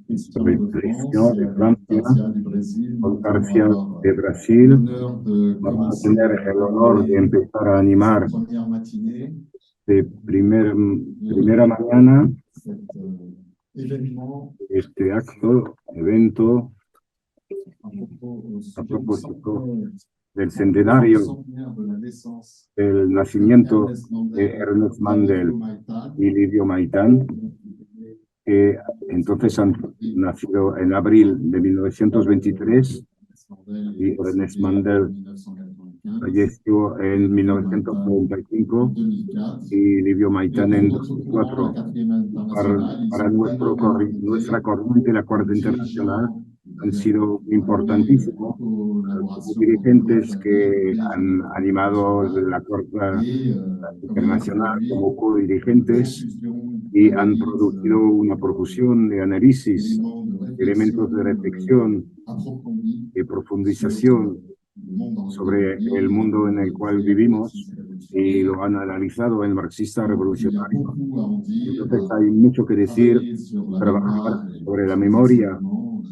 selección de Francia con García de Brasil. Vamos a tener el honor de empezar a animar de primera mañana este evento a propósito del centenario del nacimiento de Ernest Mandel y Livio Maitán, que entonces han nacido en abril de 1923 y Ernest Mandel falleció en 1995 y Livio Maitán en 2004. Para nuestra corriente, la Cuarta Internacional, han sido importantísimos como dirigentes que han animado la Cuarta Internacional como co-dirigentes y han producido una profusión de análisis, elementos de reflexión y profundización sobre el mundo en el cual vivimos y lo han analizado en marxista revolucionario. Entonces hay mucho que decir, trabajar sobre la memoria,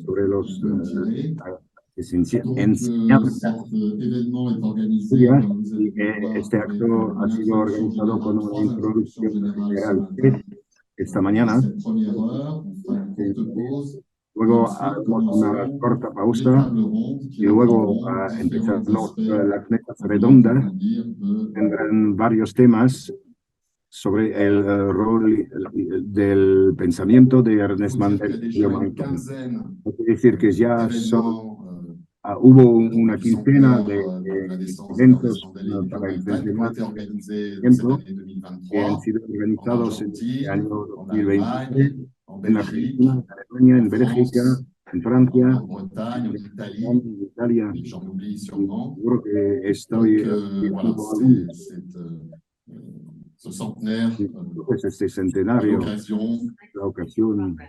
sobre los enseñanzas. Y este acto ha sido organizado con una introducción general esta mañana. Luego haremos una corta pausa y luego empezaremos las mesas redondas. Tendrán varios temas sobre el rol del pensamiento de Ernest Mandel y Livio Maitán. Hay que decir que ya hubo una quincena de eventos para el centenario que han sido organizados en este año 2023 en Argentina, en Alemania, en Bélgica, en Francia, en Italia. Y seguro que estoy viendo algunos. Pues este centenario, la ocasión de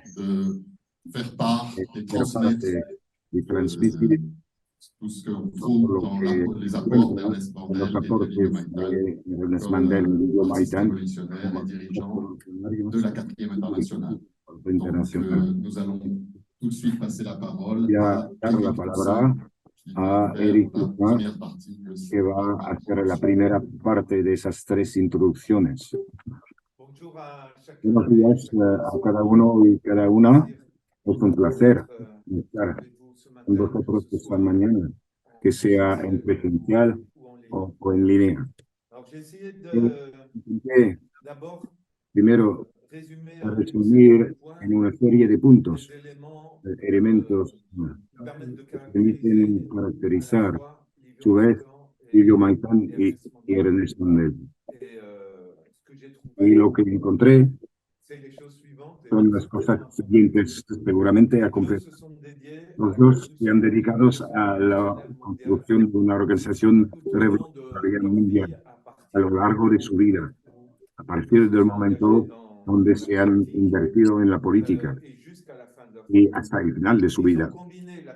ser parte y transmitir todo lo que encuentra en los aportes de Ernest Mandel y Livio Maitán como revolucionarios internacional. Voy a dar la palabra a Eric Toussaint, que va a hacer la primera parte de esas tres introducciones. Buenos días a cada uno y cada una. Es un placer estar con vosotros esta mañana, que sea en presencial o en línea. Intenté primero resumir en una serie de puntos, elementos que permiten caracterizar a su vez Livio Maitán y Ernest Mandel. Y lo que encontré son las cosas siguientes, seguramente a completar. Los dos se han dedicado a la construcción de una organización revolucionaria mundial a lo largo de su vida, a partir del momento donde se han invertido en la política y hasta el final de su vida.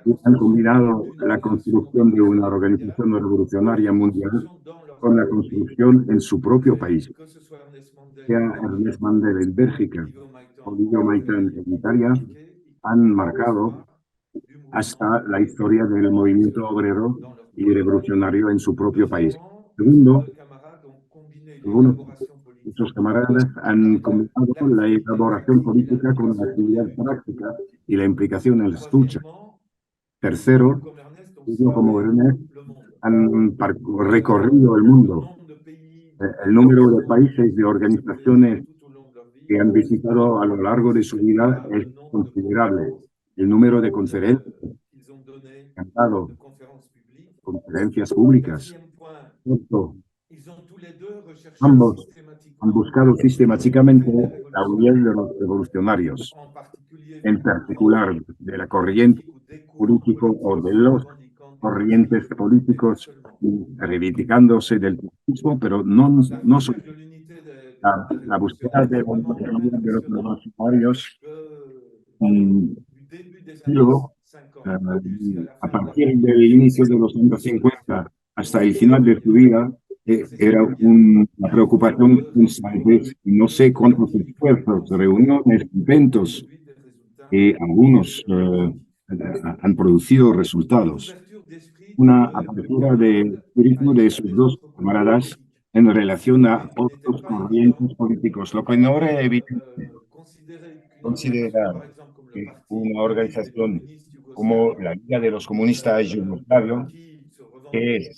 Y han combinado la construcción de una organización revolucionaria mundial con la construcción en su propio país. Sea Ernest Mandel en Bélgica o Livio Maitán en Italia, han marcado hasta la historia del movimiento obrero y revolucionario en su propio país. Segundo, algunos de sus camaradas han combinado la elaboración política con la actividad práctica y la implicación en las luchas. Tercero, ellos como Ernest han recorrido el mundo. El número de países y organizaciones que han visitado a lo largo de su vida es considerable. El número de conferencias que han dado, conferencias públicas. Ambos han buscado sistemáticamente la unión de los revolucionarios, en particular de la corriente política o de los corrientes políticos reivindicándose del comunismo, pero no solo la búsqueda de los revolucionarios. Luego, a partir del inicio de los años 50 hasta el final de su vida, era una preocupación constante. No sé cuántos esfuerzos, reuniones, eventos y algunos han producido resultados. Una apertura de turismo de sus dos camaradas en relación a otros corrientes políticos, lo que no era evidente. Considerar que una organización como la Liga de los Comunistas Yugoslavios, que,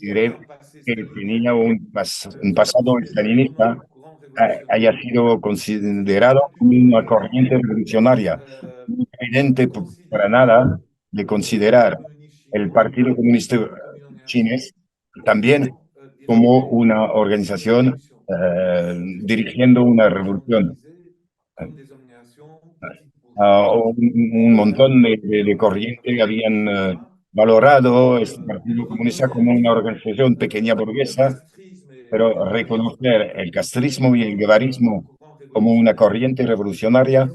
que tenía un pasado estalinista, haya sido considerado como una corriente revolucionaria. No es evidente para nada de considerar el Partido Comunista Chinés también como una organización dirigiendo una revolución. Un montón de corrientes habían valorado este Partido Comunista como una organización pequeña burguesa, pero reconocer el castrismo y el guevarismo como una corriente revolucionaria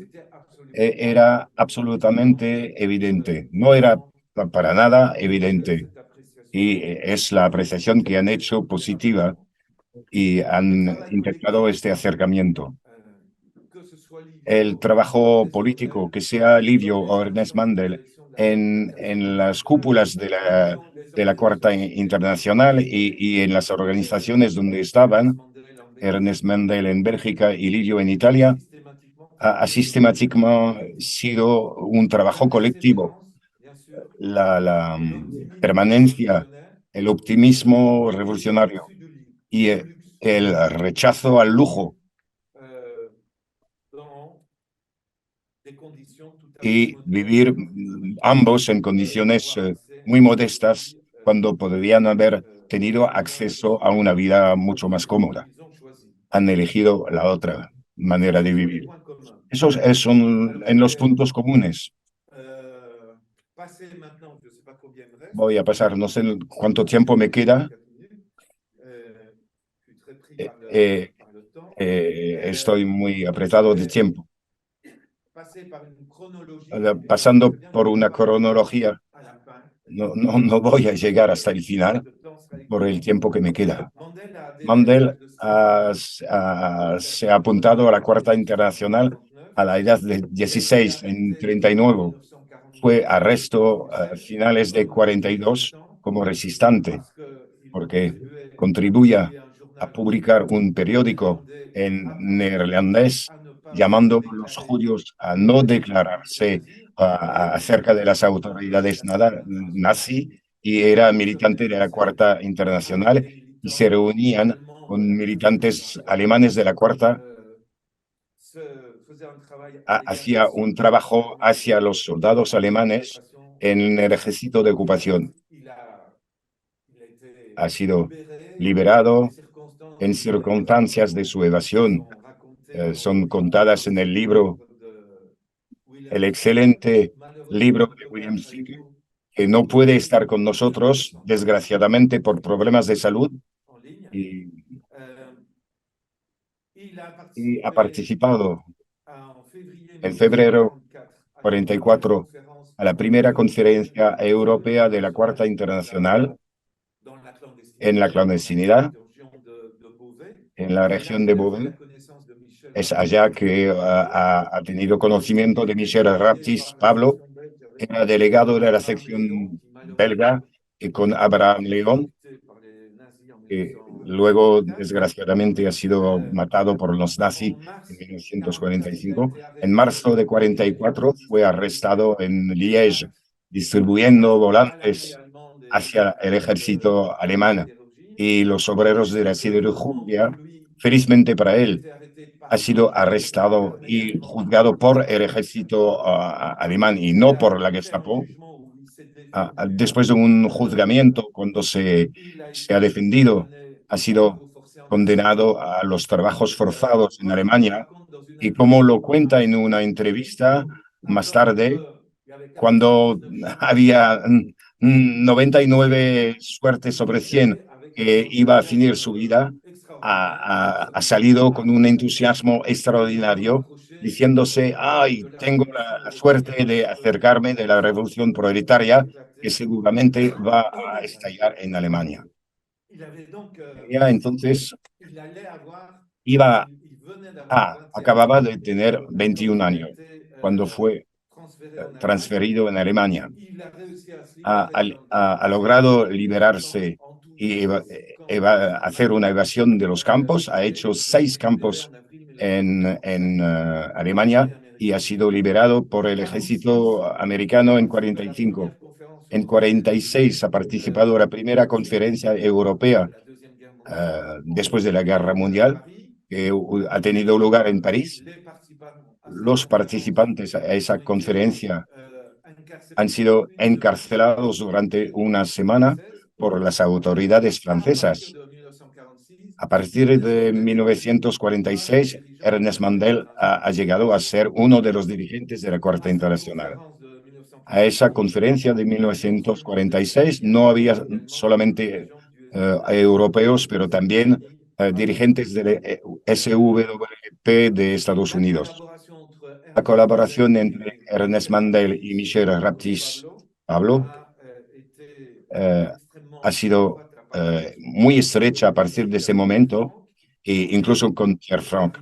era absolutamente evidente, no era para nada evidente. Y es la apreciación que han hecho positiva y han intentado este acercamiento. El trabajo político, que sea Livio o Ernest Mandel, en las cúpulas de la Cuarta Internacional y en las organizaciones donde estaban, Ernest Mandel en Bélgica y Livio en Italia, ha sistemáticamente sido un trabajo colectivo. La permanencia, el optimismo revolucionario y el rechazo al lujo y vivir ambos en condiciones muy modestas cuando podrían haber tenido acceso a una vida mucho más cómoda. Han elegido la otra manera de vivir. Esos son en los puntos comunes. Voy a pasar, no sé cuánto tiempo me queda. Eh, eh, estoy muy apretado de tiempo. Pasando por una cronología, no voy a llegar hasta el final por el tiempo que me queda. Mandel se ha apuntado a la Cuarta Internacional a la edad de 16, en 39. Fue arresto a finales de 42 como resistente, porque contribuía a publicar un periódico en neerlandés llamando a los judíos a no declararse acerca de las autoridades nazi, y era militante de la Cuarta Internacional y se reunían con militantes alemanes de la Cuarta, hacía un trabajo hacia los soldados alemanes en el ejército de ocupación. Ha sido liberado en circunstancias de su evasión. Son contadas en el libro, el excelente libro de William Seeger, que no puede estar con nosotros, desgraciadamente, por problemas de salud, y, y ha participado en febrero 44 a la primera conferencia europea de la Cuarta Internacional en la clandestinidad, en la región de Beauvais. Es allá que ha tenido conocimiento de Michel Raptis Pablo, que era delegado de la sección belga, y con Abraham León, que luego, desgraciadamente, ha sido matado por los nazis en 1945. En marzo de 44 fue arrestado en Liège, distribuyendo volantes hacia el ejército alemán y los obreros de la siderurgia. Felizmente para él, ha sido arrestado y juzgado por el ejército alemán y no por la Gestapo. Después de un juzgamiento, cuando se ha defendido, ha sido condenado a los trabajos forzados en Alemania, y como lo cuenta en una entrevista más tarde, cuando había 99 suertes sobre 100 que iba a finir su vida, ha salido con un entusiasmo extraordinario, diciéndose, ay, tengo la suerte de acercarme de la revolución proletaria que seguramente va a estallar en Alemania. Ella entonces acababa de tener 21 años cuando fue transferido en Alemania. Ha logrado liberarse y hacer una evasión de los campos. Ha hecho 6 campos en Alemania y ha sido liberado por el ejército americano en 45. En 46 ha participado en la primera conferencia europea después de la Guerra Mundial, que ha tenido lugar en París. Los participantes a esa conferencia han sido encarcelados durante una semana por las autoridades francesas. A partir de 1946, Ernest Mandel ha llegado a ser uno de los dirigentes de la Cuarta Internacional. A esa conferencia de 1946 no había solamente europeos, pero también dirigentes del SWP de Estados Unidos. La colaboración entre Ernest Mandel y Michel Raptis Pablo eh, ha sido muy estrecha a partir de ese momento, e incluso con Pierre Franck.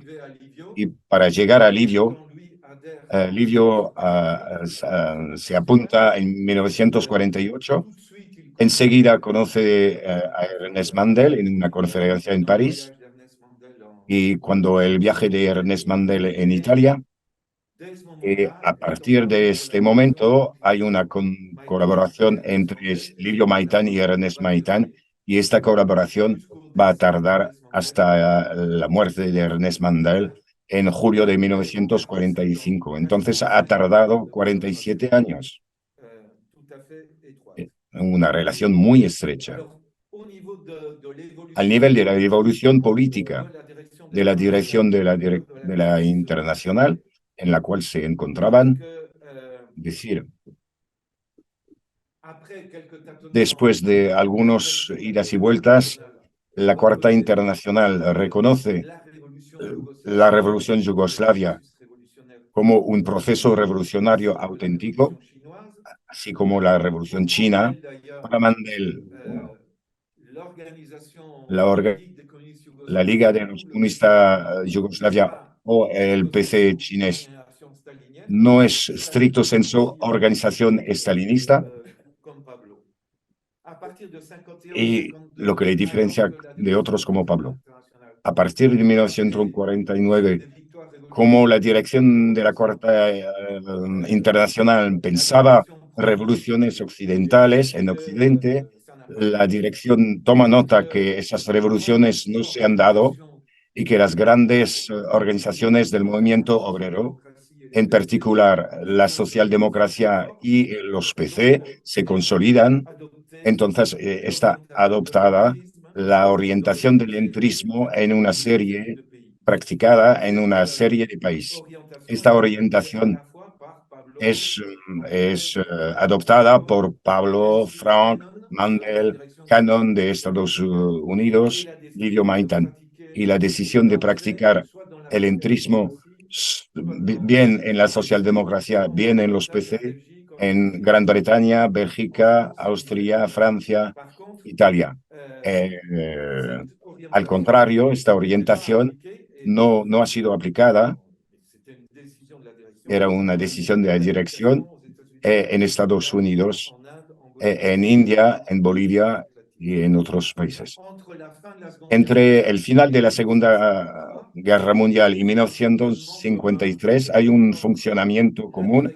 Y para llegar a Livio, Livio se apunta en 1948. Enseguida conoce a Ernest Mandel en una conferencia en París. Y cuando el viaje de Ernest Mandel en Italia, a partir de este momento hay una colaboración entre Livio Maitán y Ernest Maitán, y esta colaboración va a tardar hasta la muerte de Ernest Mandel en julio de 1945. Entonces ha tardado 47 años. Una relación muy estrecha. Al nivel de la evolución política de la dirección de la internacional en la cual se encontraban, decir, después de algunos idas y vueltas, la Cuarta Internacional reconoce la revolución yugoslavia como un proceso revolucionario auténtico, así como la revolución china. Para Mandel, la, la Liga de los Comunistas Yugoslavia o el PC chinés no es estricto sensu organización estalinista, y lo que le diferencia de otros como Pablo. A partir de 1949, como la dirección de la Cuarta Internacional pensaba revoluciones occidentales en Occidente, la dirección toma nota que esas revoluciones no se han dado y que las grandes organizaciones del movimiento obrero, en particular la socialdemocracia y los PC, se consolidan. Entonces está adoptada la orientación del entrismo en una serie, practicada en una serie de países. Esta orientación es, es adoptada por Pablo, Frank, Mandel, Cannon de Estados Unidos, Livio Maitán. Y la decisión de practicar el entrismo bien en la socialdemocracia, bien en los PC, en Gran Bretaña, Bélgica, Austria, Francia, Italia. Eh, eh, Al contrario, esta orientación no ha sido aplicada. Era una decisión de la dirección en Estados Unidos, en India, en Bolivia y en otros países. Entre el final de la Segunda Guerra Mundial y 1953 hay un funcionamiento común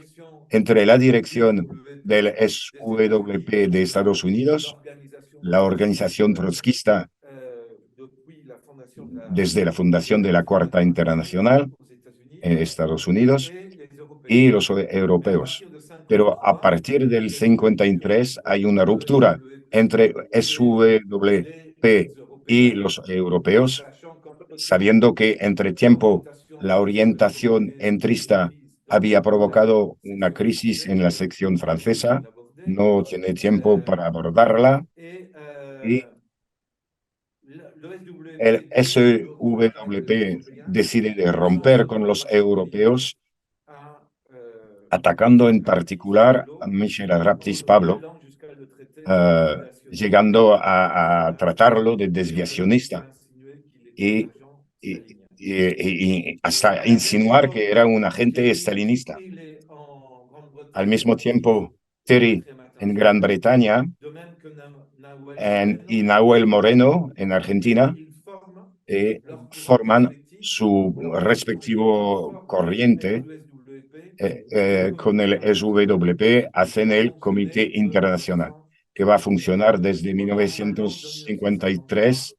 entre la dirección del SWP de Estados Unidos, la organización trotskista desde la fundación de la Cuarta Internacional en Estados Unidos, y los europeos. Pero a partir del 53 hay una ruptura entre SWP y los europeos, sabiendo que entre tiempo la orientación entrista había provocado una crisis en la sección francesa, no tiene tiempo para abordarla, y el SWP decide de romper con los europeos, atacando en particular a Michel Raptis Pablo, uh, llegando a tratarlo de desviacionista y, y, y hasta insinuar que era un agente estalinista. Al mismo tiempo, Terry en Gran Bretaña y Nahuel Moreno en Argentina eh, forman su respectivo corriente con el SWP, hacen el Comité Internacional, que va a funcionar desde 1953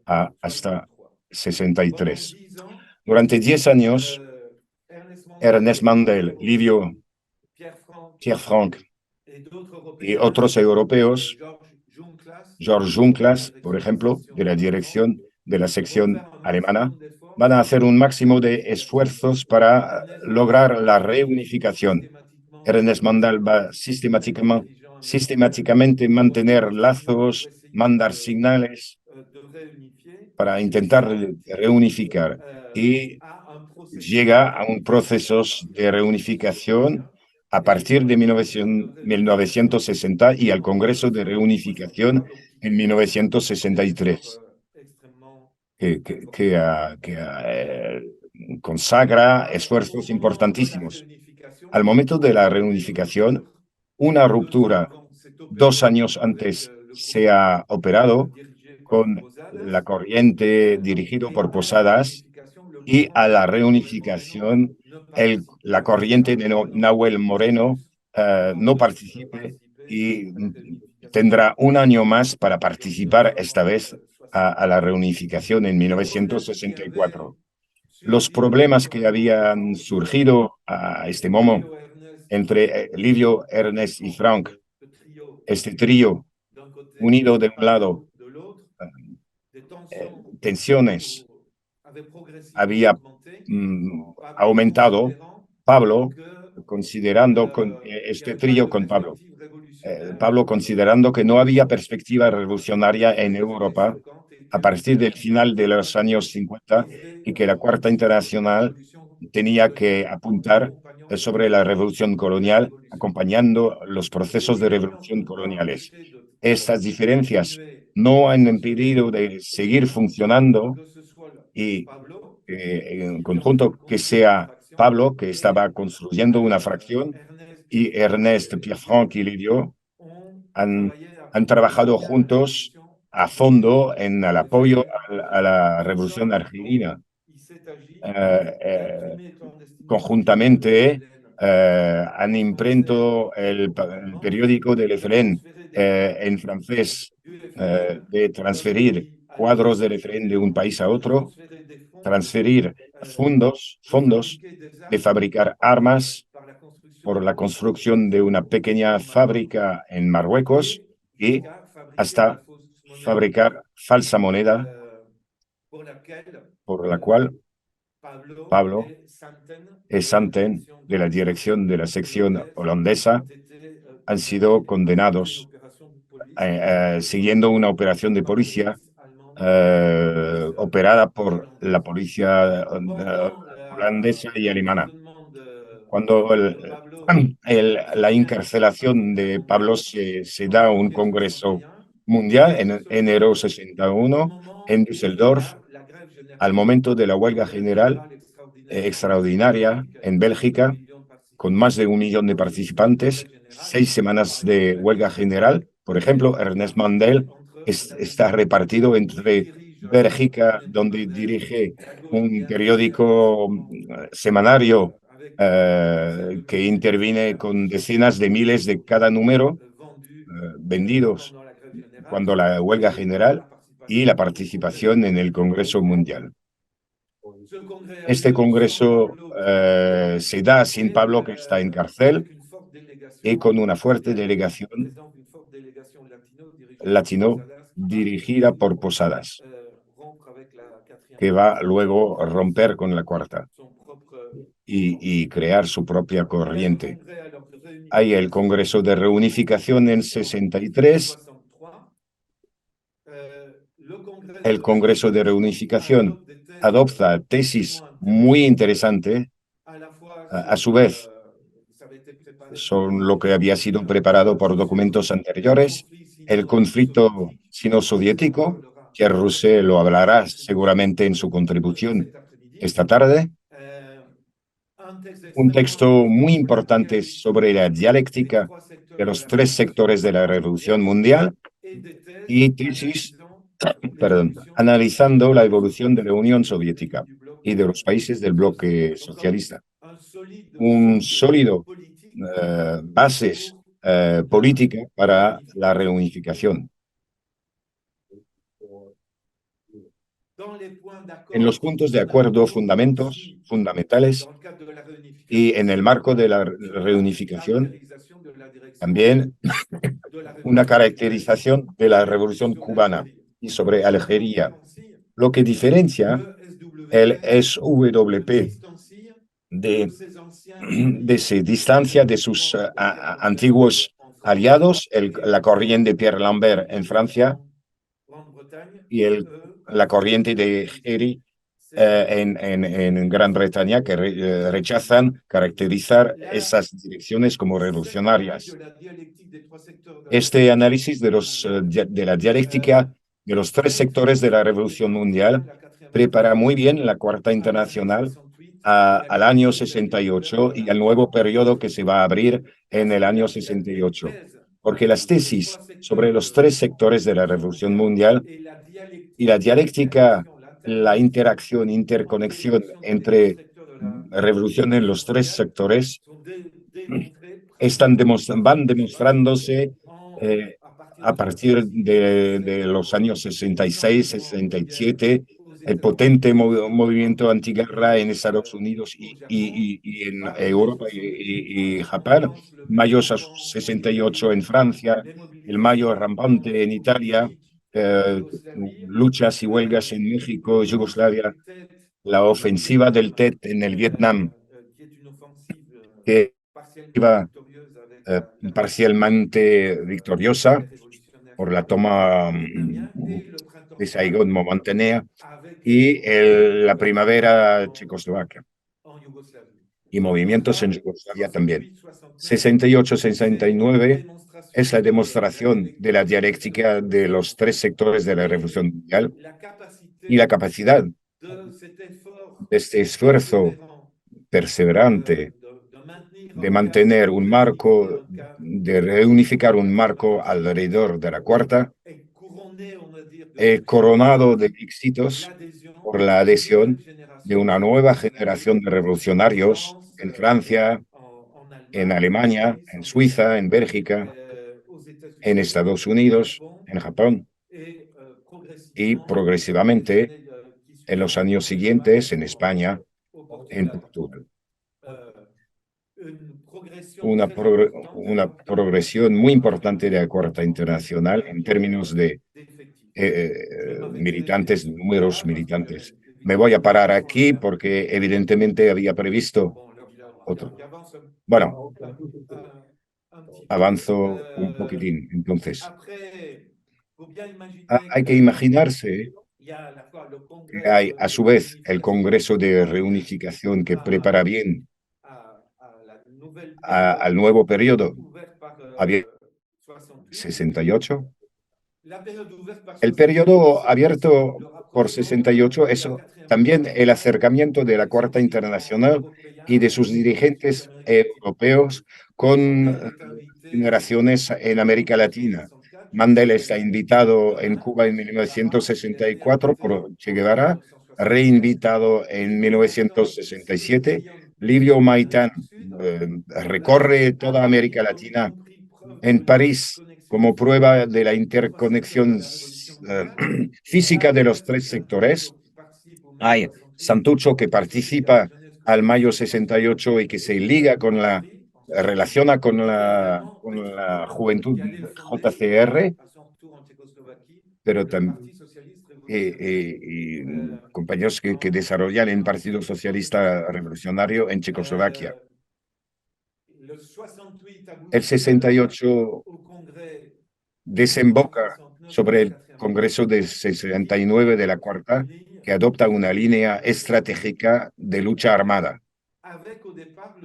hasta 63. Durante 10 años, Ernest Mandel, Livio, Pierre Franck y otros europeos, Georges Junklas, por ejemplo, de la dirección de la sección alemana, van a hacer un máximo de esfuerzos para lograr la reunificación. Ernest Mandel va sistemáticamente mantener lazos, mandar señales para intentar reunificar y llega a un proceso de reunificación a partir de 1960 y al Congreso de Reunificación en 1963, que consagra esfuerzos importantísimos. Al momento de la reunificación, una ruptura 2 años antes se ha operado con la corriente dirigido por Posadas y a la reunificación la corriente de Nahuel Moreno no participe y tendrá un año más para participar esta vez a la reunificación en 1964. Los problemas que habían surgido a este momento entre Livio, Ernest y Frank, este trío unido de un lado, tensiones había aumentado. Pablo, considerando este trío con Pablo, Pablo considerando que no había perspectiva revolucionaria en Europa a partir del final de los años 50 y que la Cuarta Internacional tenía que apuntar sobre la revolución colonial, acompañando los procesos de revolución coloniales. Estas diferencias no han impedido de seguir funcionando y en conjunto que sea Pablo, que estaba construyendo una fracción, y Ernest, Pierre-Franck y Lidio han, han trabajado juntos a fondo en el apoyo a la revolución argelina. Eh, eh, Conjuntamente han impreso el periódico de Le Fren en francés, de transferir cuadros de Le Fren de un país a otro, transferir fondos de fabricar armas por la construcción de una pequeña fábrica en Marruecos y hasta fabricar falsa moneda por la cual Pablo y Santen, de la dirección de la sección holandesa, han sido condenados siguiendo una operación de policía operada por la policía holandesa y alemana. Cuando la encarcelación de Pablo se da un congreso mundial en enero 61 en Düsseldorf, al momento de la huelga general extraordinaria en Bélgica, con más de 1 millón de participantes, 6 semanas de huelga general. Por ejemplo, Ernest Mandel está repartido entre Bélgica, donde dirige un periódico semanario que interviene con decenas de miles de cada número vendidos cuando la huelga general y la participación en el Congreso Mundial. Este Congreso se da sin Pablo, que está en cárcel, y con una fuerte delegación latino dirigida por Posadas, que va luego a romper con la cuarta y crear su propia corriente. Hay el Congreso de Reunificación en 63. El Congreso de Reunificación adopta tesis muy interesantes, a su vez son lo que había sido preparado por documentos anteriores. El conflicto sino-soviético, que Roussel lo hablará seguramente en su contribución esta tarde. un texto muy importante sobre la dialéctica de los tres sectores de la Revolución Mundial y tesis, perdón, analizando la evolución de la Unión Soviética y de los países del bloque socialista. Un sólido bases política para la reunificación. En los puntos de acuerdo fundamentos, fundamentales y en el marco de la reunificación, también una caracterización de la Revolución cubana y sobre Algeria, lo que diferencia el SWP de se distancia de sus antiguos aliados, la corriente de Pierre Lambert en Francia y la corriente de Heri en Gran Bretaña, que rechazan caracterizar esas direcciones como revolucionarias. Este análisis de la dialéctica de los tres sectores de la Revolución Mundial prepara muy bien la Cuarta Internacional al año 68 y al nuevo periodo que se va a abrir en el año 68. Porque las tesis sobre los tres sectores de la Revolución Mundial y la dialéctica, la interacción, interconexión entre revolución en los tres sectores, van demostrándose eh, a partir de los años 66, 67, el potente movimiento antiguerra en Estados Unidos y en Europa y Japón, mayo 68 en Francia, el mayo rampante en Italia, eh, luchas y huelgas en México, Yugoslavia, la ofensiva del TET en el Vietnam, que iba parcialmente victoriosa por la toma de Saigón momentánea y la primavera checoslovaca y movimientos en Yugoslavia también. 68-69 es la demostración de la dialéctica de los tres sectores de la Revolución Mundial y la capacidad de este esfuerzo perseverante de mantener un marco, de reunificar un marco alrededor de la cuarta, coronado de éxitos por la adhesión de una nueva generación de revolucionarios en Francia, en Alemania, en Suiza, en Bélgica, en Estados Unidos, en Japón y progresivamente en los años siguientes en España, en Portugal. Una progresión muy importante de la Cuarta Internacional en términos de militantes, números militantes. Me voy a parar aquí porque evidentemente había previsto otro. Bueno, avanzo un poquitín. Entonces, hay que imaginarse que hay a su vez el Congreso de Reunificación que prepara bien al nuevo periodo. Había 68. El periodo abierto por 68, eso también el acercamiento de la Cuarta Internacional y de sus dirigentes europeos con generaciones en América Latina. Mandela está invitado en Cuba en 1964 por Che Guevara, reinvitado en 1967. Livio Maitán recorre toda América Latina en París como prueba de la interconexión física de los tres sectores. Hay Santucho que participa al mayo 68 y que se liga con relaciona con la juventud JCR, pero también compañeros que desarrollan el Partido Socialista Revolucionario en Checoslovaquia. El 68 desemboca sobre el Congreso de 69 de la Cuarta, que adopta una línea estratégica de lucha armada,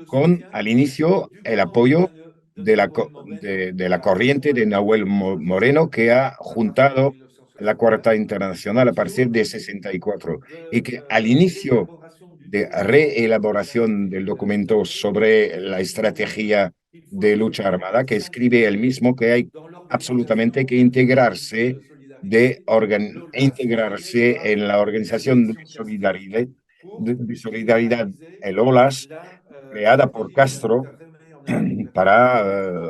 con al inicio el apoyo de la corriente de Nahuel Moreno, que ha juntado la Cuarta Internacional a partir de 64, y que al inicio de reelaboración del documento sobre la estrategia de lucha armada, que escribe él mismo que hay absolutamente que integrarse en la Organización de Solidaridad, el OLAS, creada por Castro para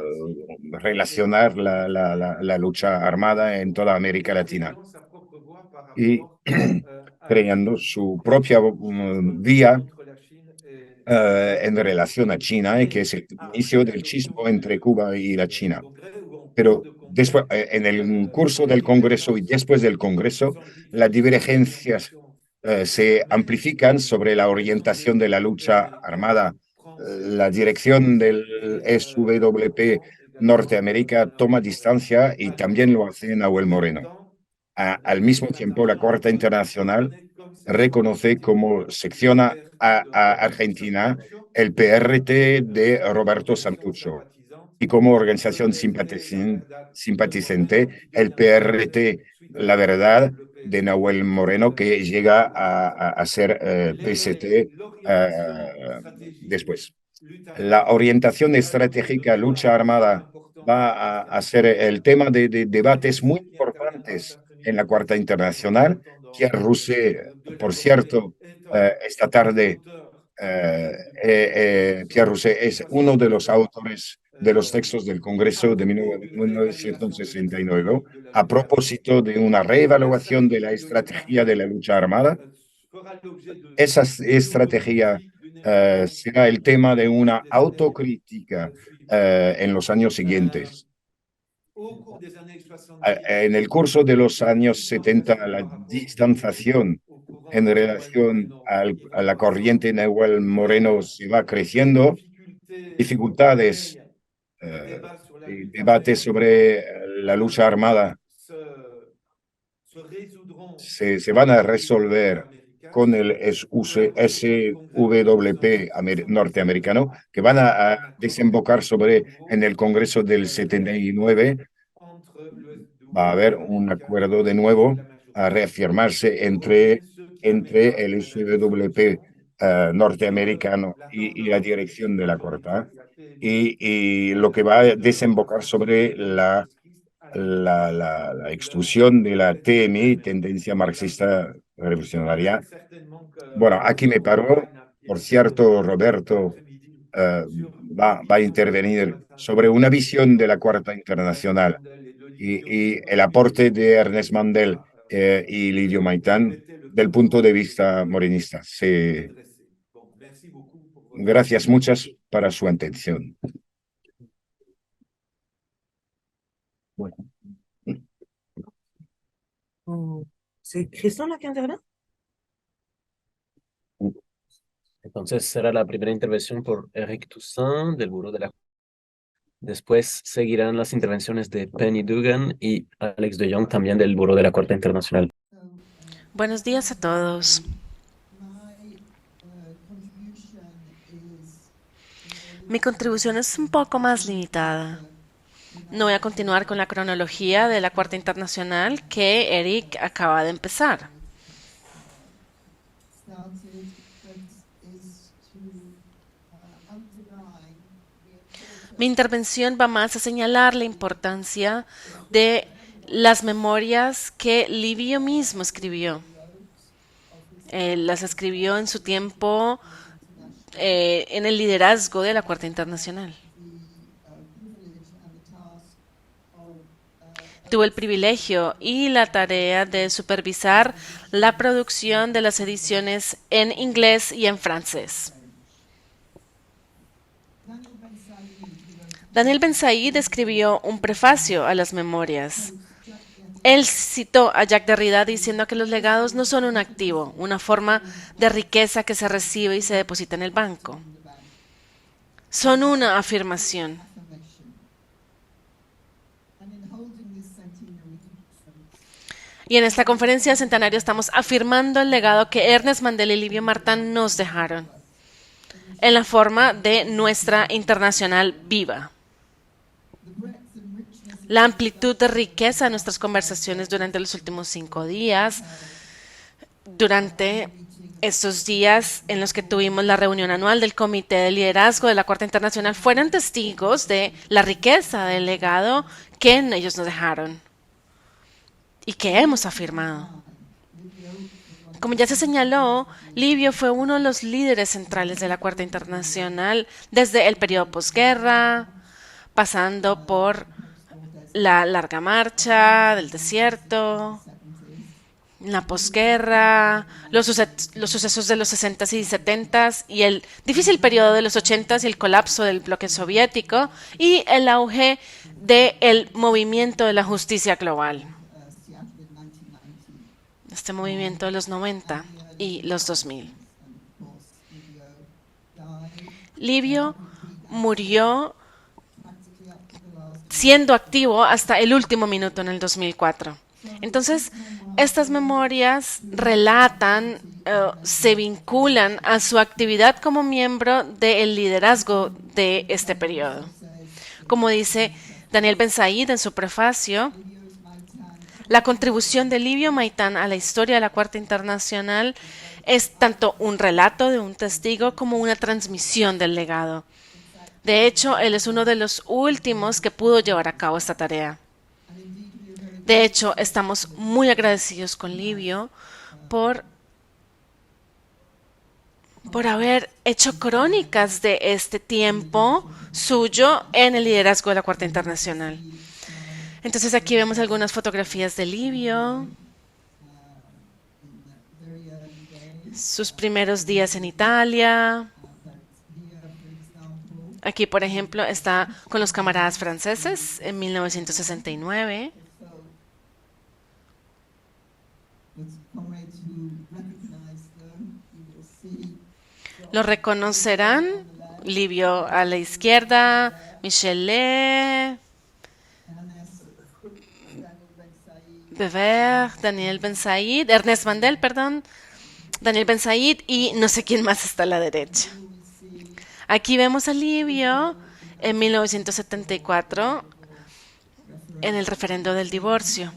relacionar la lucha armada en toda América Latina y creando su propia vía en relación a China, y que es el inicio del chismo entre Cuba y la China. Pero después, en el curso del Congreso y después del Congreso, las divergencias se amplifican sobre la orientación de la lucha armada. La dirección del SWP Norteamérica toma distancia y también lo hace Nahuel Moreno. Al mismo tiempo, la Corte Internacional reconoce como sección a Argentina el PRT de Roberto Santucho y como organización simpatizante el PRT La Verdad de Nahuel Moreno, que llega a ser PST después. La orientación estratégica, lucha armada, va a ser el tema de debates muy importantes en la Cuarta Internacional. Pierre Rousset, por cierto, esta tarde, Pierre Rousset es uno de los autores de los textos del Congreso de 1969 a propósito de una reevaluación de la estrategia de la lucha armada. Esa estrategia será el tema de una autocrítica en los años siguientes. En el curso de los años 70, la distanciación en relación a la corriente Nahuel Moreno se va creciendo, dificultades y debates sobre la lucha armada se van a resolver con el SWP norteamericano, que van a desembocar sobre en el Congreso del 79. Va a haber un acuerdo de nuevo a reafirmarse entre el SWP norteamericano y la dirección de la Corte. Y lo que va a desembocar sobre la exclusión de la TMI, tendencia marxista revolucionaria. Bueno, aquí me paro. Por cierto, Roberto va a intervenir sobre una visión de la Cuarta Internacional y el aporte de Ernest Mandel y Lidio Maitán del punto de vista morenista. Sí, gracias muchas para su atención. Bueno. ¿C'est Christian qui intervient? Entonces será la primera intervención por Eric Toussaint del Buró de la... Después seguirán las intervenciones de Penny Dugan y Alex de Jong, también del Buró de la Corte Internacional. Buenos días a todos. Mi contribución es un poco más limitada. No voy a continuar con la cronología de la Cuarta Internacional que Eric acaba de empezar. Mi intervención va más a señalar la importancia de las memorias que Livio mismo escribió. Él las escribió en su tiempo en el liderazgo de la Cuarta Internacional. Tuve el privilegio y la tarea de supervisar la producción de las ediciones en inglés y en francés. Daniel Ben Said escribió un prefacio a las memorias. Él citó a Jacques Derrida diciendo que los legados no son un activo, una forma de riqueza que se recibe y se deposita en el banco. Son una afirmación. Y en esta conferencia de centenario estamos afirmando el legado que Ernest Mandel y Livio Martán nos dejaron en la forma de nuestra internacional viva. La amplitud de riqueza de nuestras conversaciones durante los últimos 5 días, durante estos días en los que tuvimos la reunión anual del Comité de Liderazgo de la Cuarta Internacional fueron testigos de la riqueza del legado que ellos nos dejaron y que hemos afirmado. Como ya se señaló, Livio fue uno de los líderes centrales de la Cuarta Internacional desde el periodo posguerra, pasando por la larga marcha del desierto, la posguerra, los sucesos de los 60s y 70s y el difícil periodo de los 80s y el colapso del bloque soviético y el auge del movimiento de la justicia global. Este movimiento de los 90 y los 2000. Livio murió siendo activo hasta el último minuto en el 2004. Entonces, estas memorias relatan, se vinculan a su actividad como miembro del liderazgo de este periodo. Como dice Daniel Ben Said en su prefacio, la contribución de Livio Maitán a la historia de la Cuarta Internacional es tanto un relato de un testigo como una transmisión del legado. De hecho, él es uno de los últimos que pudo llevar a cabo esta tarea. De hecho, estamos muy agradecidos con Livio por haber hecho crónicas de este tiempo suyo en el liderazgo de la Cuarta Internacional. Entonces aquí vemos algunas fotografías de Livio, sus primeros días en Italia. Aquí, por ejemplo, está con los camaradas franceses en 1969. Lo reconocerán. Livio a la izquierda, Michelet, Bever, Daniel Ben Said, Ernest Mandel, perdón, Daniel Ben Said y no sé quién más está a la derecha. Aquí vemos a Livio en 1974 en el referendo del divorcio.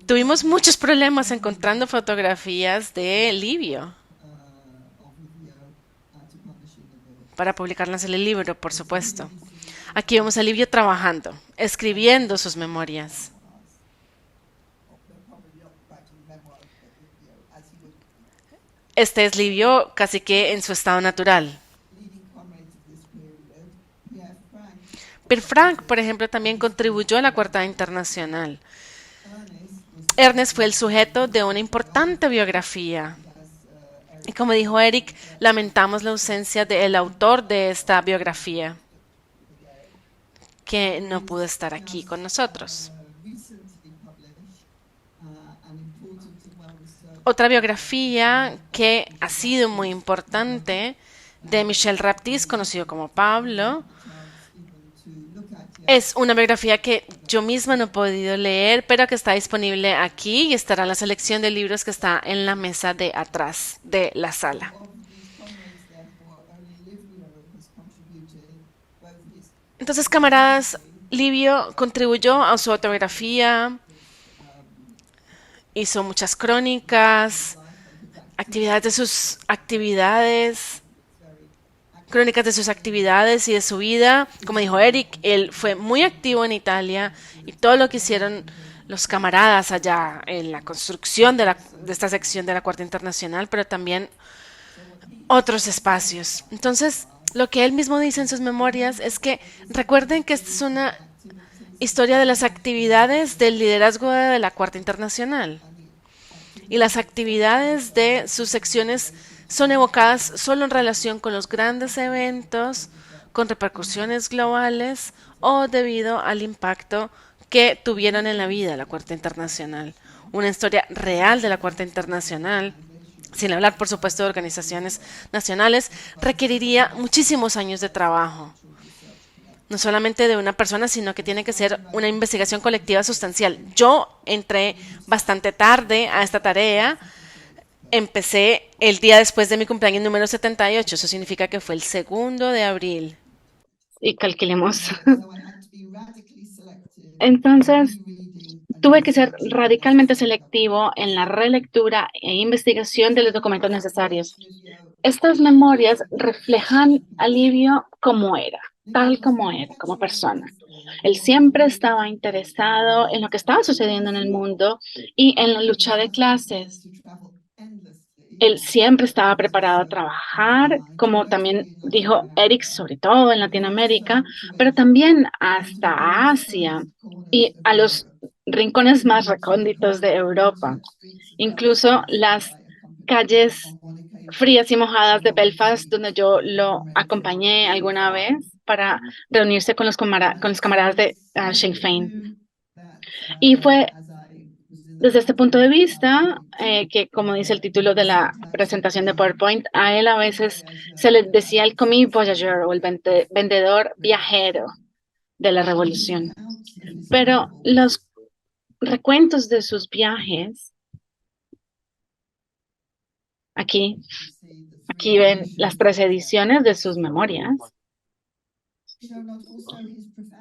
Tuvimos muchos problemas encontrando fotografías de Livio para publicarlas en el libro, por supuesto. Aquí vemos a Livio trabajando, escribiendo sus memorias. Este es Livio casi que en su estado natural. Pierre Frank, por ejemplo, también contribuyó a la Cuarta Internacional. Ernest fue el sujeto de una importante biografía. Y como dijo Eric, lamentamos la ausencia del autor de esta biografía, que no pudo estar aquí con nosotros. Otra biografía que ha sido muy importante de Michel Raptis, conocido como Pablo, es una biografía que yo misma no he podido leer, pero que está disponible aquí y estará en la selección de libros que está en la mesa de atrás de la sala. Entonces, camaradas, Livio contribuyó a su autobiografía, hizo muchas crónicas, crónicas de sus actividades y de su vida. Como dijo Eric, él fue muy activo en Italia y todo lo que hicieron los camaradas allá en la construcción de esta sección de la Cuarta Internacional, pero también otros espacios. Entonces, lo que él mismo dice en sus memorias es que recuerden que esta es una historia de las actividades del liderazgo de la Cuarta Internacional. Y las actividades de sus secciones son evocadas solo en relación con los grandes eventos, con repercusiones globales o debido al impacto que tuvieron en la vida de la Cuarta Internacional. Una historia real de la Cuarta Internacional, sin hablar, por supuesto, de organizaciones nacionales, requeriría muchísimos años de trabajo. No solamente de una persona, sino que tiene que ser una investigación colectiva sustancial. Yo entré bastante tarde a esta tarea. Empecé el día después de mi cumpleaños número 78. Eso significa que fue el 2 de abril. Y calculemos. Entonces, tuve que ser radicalmente selectivo en la relectura e investigación de los documentos necesarios. Estas memorias reflejan a Livio como era, tal como era, como persona. Él siempre estaba interesado en lo que estaba sucediendo en el mundo y en la lucha de clases. Él siempre estaba preparado a trabajar, como también dijo Eric, sobre todo en Latinoamérica, pero también hasta Asia y a los rincones más recónditos de Europa. Incluso las calles frías y mojadas de Belfast, donde yo lo acompañé alguna vez para reunirse con con los camaradas de Sinn Féin. Y fue desde este punto de vista, que como dice el título de la presentación de PowerPoint, a él a veces se le decía el commis voyageur o el vendedor viajero de la revolución. Pero los recuentos de sus viajes, aquí ven las 3 ediciones de sus memorias,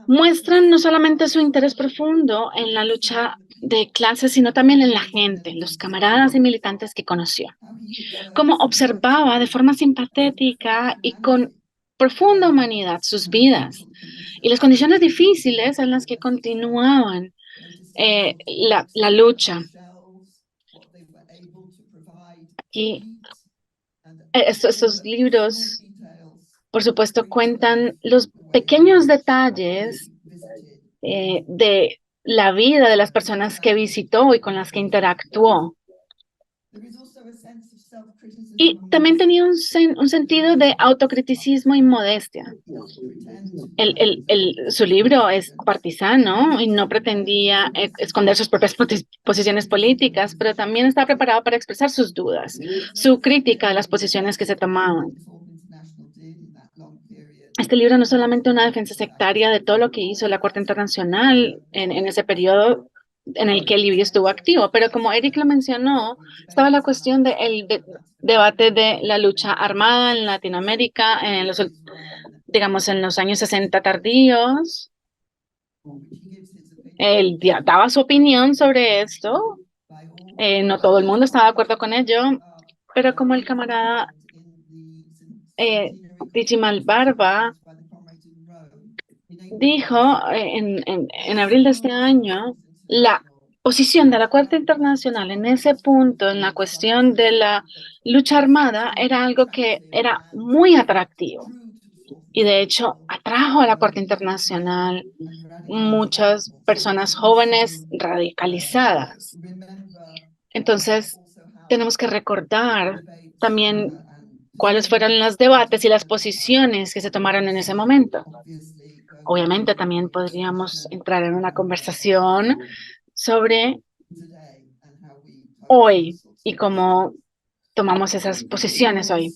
muestran no solamente su interés profundo en la lucha de clases, sino también en la gente, los camaradas y militantes que conoció. Cómo observaba de forma simpatética y con profunda humanidad sus vidas y las condiciones difíciles en las que continuaban la lucha. Y estos libros, por supuesto, cuentan los pequeños detalles de la vida de las personas que visitó y con las que interactuó. Y también tenía un sentido de autocriticismo y modestia. Su libro es partisano y no pretendía esconder sus propias posiciones políticas, pero también estaba preparado para expresar sus dudas, su crítica de las posiciones que se tomaban. Este libro no es solamente una defensa sectaria de todo lo que hizo la Corte Internacional en ese periodo en el que Livio estuvo activo, pero como Eric lo mencionó, estaba la cuestión del debate de la lucha armada en Latinoamérica, digamos, en los años 60 tardíos. Él daba su opinión sobre esto. No todo el mundo estaba de acuerdo con ello, pero como el camarada Digimal Barba dijo en abril de este año, la posición de la Corte Internacional en ese punto, en la cuestión de la lucha armada, era algo que era muy atractivo. Y de hecho, atrajo a la Corte Internacional muchas personas jóvenes radicalizadas. Entonces, tenemos que recordar también cuáles fueron los debates y las posiciones que se tomaron en ese momento. Obviamente también podríamos entrar en una conversación sobre hoy y cómo tomamos esas posiciones hoy.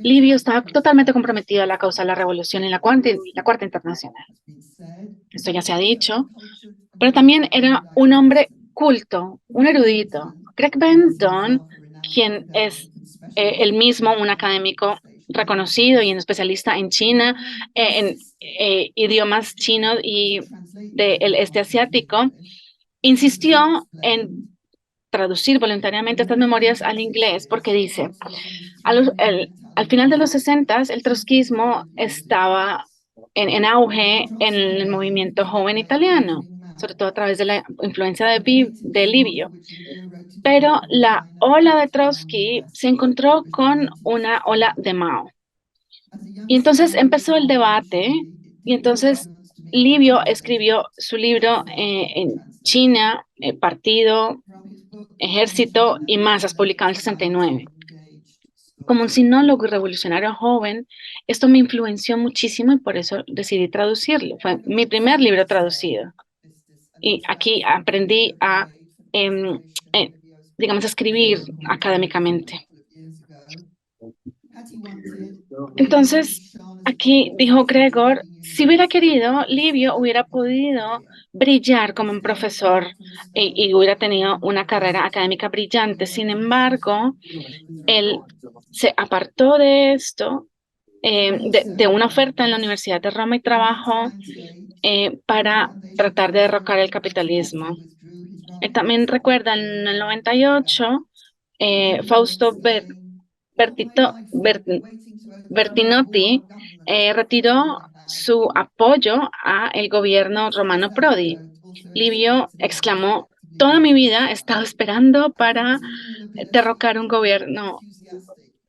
Livio estaba totalmente comprometido a la causa de la revolución y la Cuarta Internacional. Esto ya se ha dicho, pero también era un hombre culto, un erudito. Greg Benton, quien es él mismo un académico reconocido y un especialista en China, en idiomas chinos y del este asiático, insistió en traducir voluntariamente estas memorias al inglés porque dice, al final de los 60, el trotskismo estaba en auge en el movimiento joven italiano, sobre todo a través de la influencia de Livio. Pero la ola de Trotsky se encontró con una ola de Mao. Y entonces empezó el debate y entonces Livio escribió su libro en China, Partido, Ejército y Masas, publicado en el 69. Como un sinólogo y revolucionario joven, esto me influenció muchísimo y por eso decidí traducirlo. Fue mi primer libro traducido. Y aquí aprendí a, digamos, escribir académicamente. Entonces, aquí dijo Gregor, si hubiera querido, Livio hubiera podido brillar como un profesor y hubiera tenido una carrera académica brillante. Sin embargo, él se apartó de esto de una oferta en la Universidad de Roma y trabajó para tratar de derrocar el capitalismo. También recuerda, en el 98, Fausto Bertinotti retiró su apoyo a el gobierno Romano Prodi. Livio exclamó: toda mi vida he estado esperando para derrocar un gobierno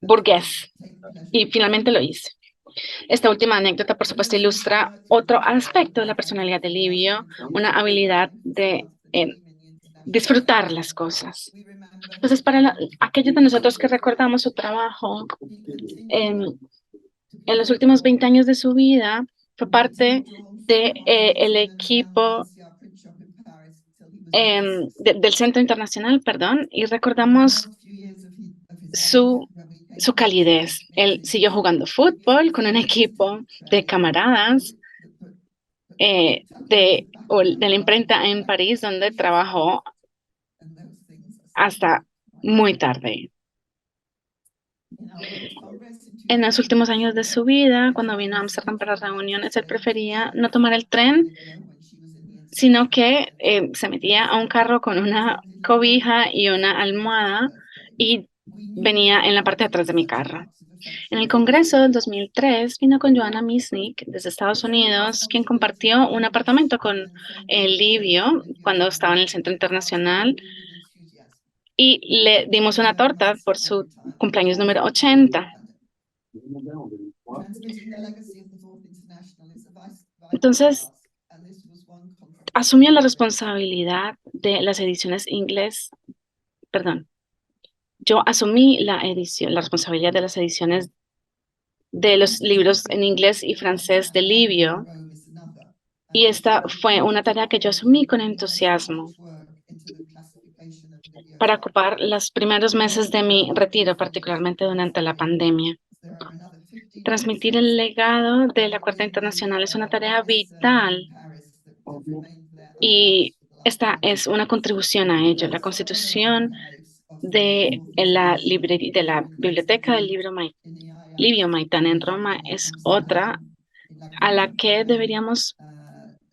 burgués y finalmente lo hice. Esta última anécdota, por supuesto, ilustra otro aspecto de la personalidad de Livio, una habilidad de disfrutar las cosas. Entonces, para aquellos de nosotros que recordamos su trabajo en los últimos 20 años de su vida, fue parte del equipo del Centro Internacional, perdón, y recordamos su calidez. Él siguió jugando fútbol con un equipo de camaradas de la imprenta en París, donde trabajó hasta muy tarde. En los últimos años de su vida, cuando vino a Amsterdam para reuniones, él prefería no tomar el tren, sino que se metía a un carro con una cobija y una almohada y venía en la parte de atrás de mi carro. En el Congreso del 2003 vino con Joanna Misnik desde Estados Unidos, quien compartió un apartamento con Livio cuando estaba en el Centro Internacional, y le dimos una torta por su cumpleaños número 80. Entonces, asumió la responsabilidad de las ediciones yo asumí la responsabilidad de las ediciones de los libros en inglés y francés de Livio, y esta fue una tarea que yo asumí con entusiasmo para ocupar los primeros meses de mi retiro, particularmente durante la pandemia. Transmitir el legado de la Cuarta Internacional es una tarea vital y esta es una contribución a ello. La constitución de la biblioteca del Livio Maitán en Roma es otra a la que deberíamos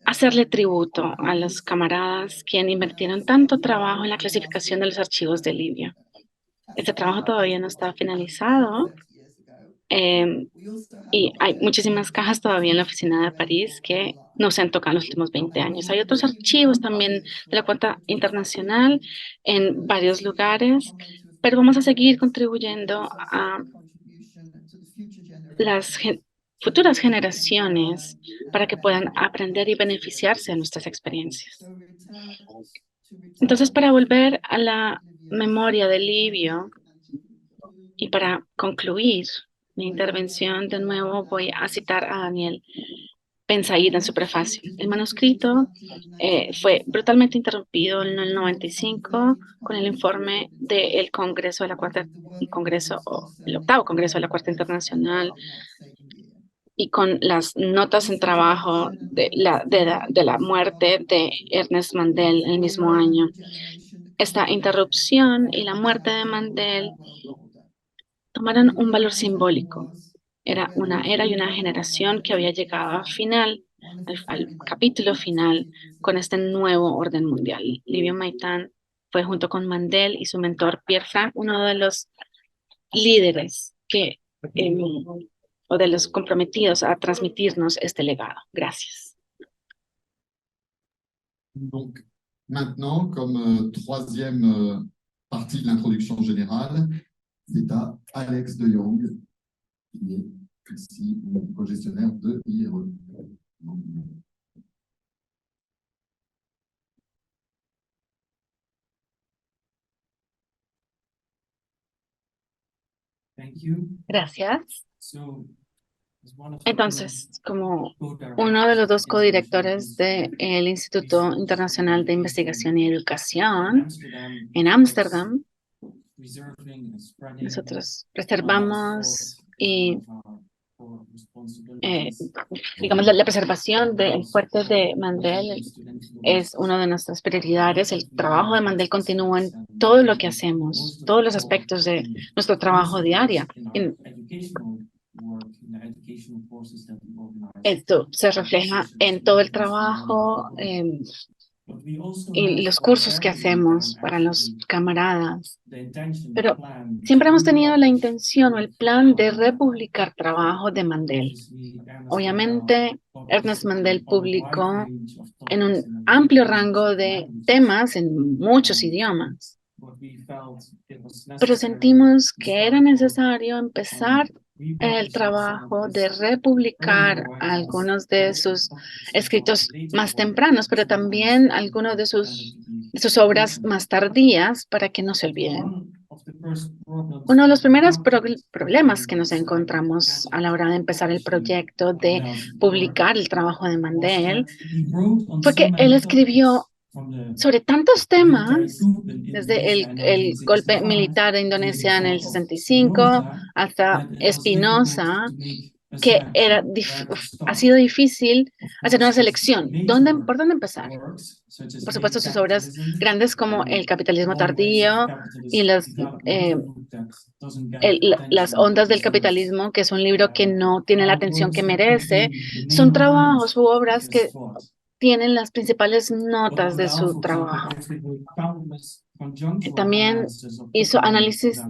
hacerle tributo a los camaradas quienes invirtieron tanto trabajo en la clasificación de los archivos de Livio. Este trabajo todavía no está finalizado y hay muchísimas cajas todavía en la oficina de París que no se han tocado en los últimos 20 años. Hay otros archivos también de la Cuarta Internacional en varios lugares, pero vamos a seguir contribuyendo a las futuras generaciones para que puedan aprender y beneficiarse de nuestras experiencias. Entonces, para volver a la memoria de Livio y para concluir mi intervención, de nuevo voy a citar a Daniel Ben-Said en su prefacio. El manuscrito fue brutalmente interrumpido en el 95 con el informe del Congreso de la Cuarta, el octavo Congreso de la Cuarta Internacional, y con las notas en trabajo de la muerte de Ernest Mandel el mismo año. Esta interrupción y la muerte de Mandel tomaron un valor simbólico. Era una era y una generación que había llegado al capítulo final con este nuevo orden mundial. Livio Maitán fue, junto con Mandel y su mentor Pierre Frank, uno de los líderes o de los comprometidos a transmitirnos este legado. Gracias. Donc, maintenant, comme troisième partie de l'introduction générale, c'est à Alex de Jong, qui est ici le co-gestionnaire de IRE. Gracias. Entonces, como uno de los dos codirectores del Instituto Internacional de Investigación y Educación en Ámsterdam, nosotros preservamos y digamos, la preservación del fuerte de Mandel es una de nuestras prioridades. El trabajo de Mandel continúa en todo lo que hacemos, todos los aspectos de nuestro trabajo diario. Esto se refleja en todo el trabajo y los cursos que hacemos para los camaradas. Pero siempre hemos tenido la intención o el plan de republicar trabajo de Mandel. Obviamente, Ernest Mandel publicó en un amplio rango de temas en muchos idiomas. Pero sentimos que era necesario empezar el trabajo de republicar algunos de sus escritos más tempranos, pero también algunos de sus obras más tardías para que no se olviden. Uno de los primeros problemas que nos encontramos a la hora de empezar el proyecto de publicar el trabajo de Mandel fue que él escribió sobre tantos temas, desde el golpe militar de Indonesia en el 65 hasta Espinosa, que ha sido difícil hacer una selección. ¿Por dónde empezar? Por supuesto, sus obras grandes como El capitalismo tardío y las ondas del capitalismo, que es un libro que no tiene la atención que merece, son trabajos u obras que tienen las principales notas de su trabajo. También hizo análisis,